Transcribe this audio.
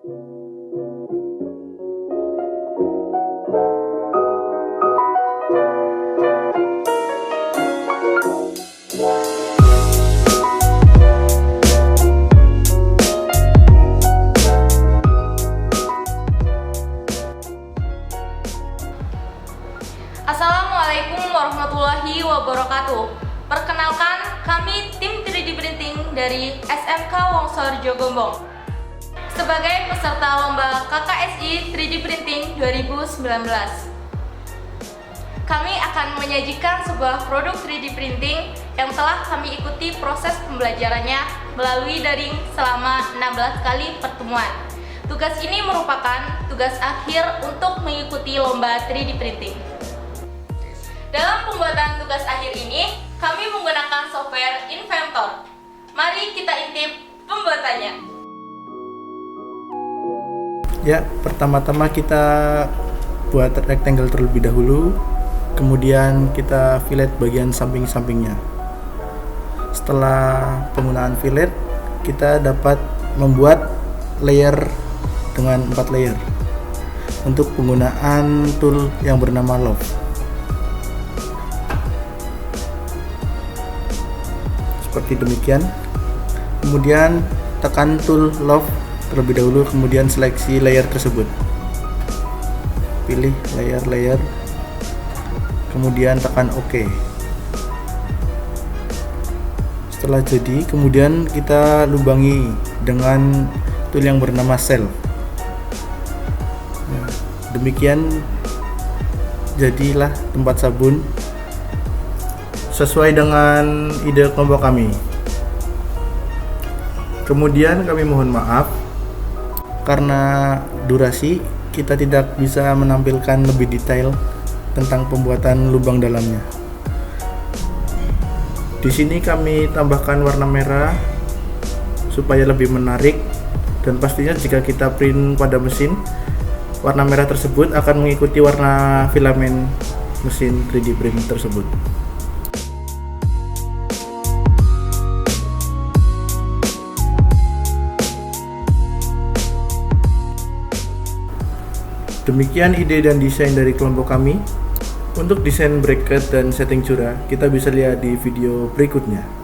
Assalamualaikum warahmatullahi wabarakatuh. Perkenalkan, kami tim 3D Printing dari SMK Wongsor Jogombong sebagai peserta lomba KKSI 3D Printing 2019. Kami akan menyajikan sebuah produk 3D Printing yang telah kami ikuti proses pembelajarannya melalui daring selama 16 kali pertemuan. Tugas ini merupakan tugas akhir untuk mengikuti lomba 3D Printing. Dalam pembuatan tugas akhir ini, kami menggunakan software Inventor. Mari kita intip pembuatannya. Ya, pertama-tama kita buat rectangle terlebih dahulu, kemudian kita fillet bagian samping-sampingnya. Setelah penggunaan fillet, kita dapat membuat layer dengan 4 layer untuk penggunaan tool yang bernama Loft. Seperti demikian. Kemudian tekan tool Loft terlebih dahulu, kemudian seleksi layer tersebut. Pilih layer-layer, kemudian tekan OK. Setelah jadi, kemudian kita lubangi dengan tool yang bernama Cell. Nah, demikian jadilah tempat sabun sesuai dengan ide kelompok kami. Kemudian kami mohon maaf karena durasi kita tidak bisa menampilkan lebih detail tentang pembuatan lubang dalamnya. Di sini kami tambahkan warna merah supaya lebih menarik, dan pastinya jika kita print pada mesin, warna merah tersebut akan mengikuti warna filamen mesin 3D print tersebut. Demikian ide dan desain dari kelompok kami. Untuk desain bracket dan setting cura, kita bisa lihat di video berikutnya.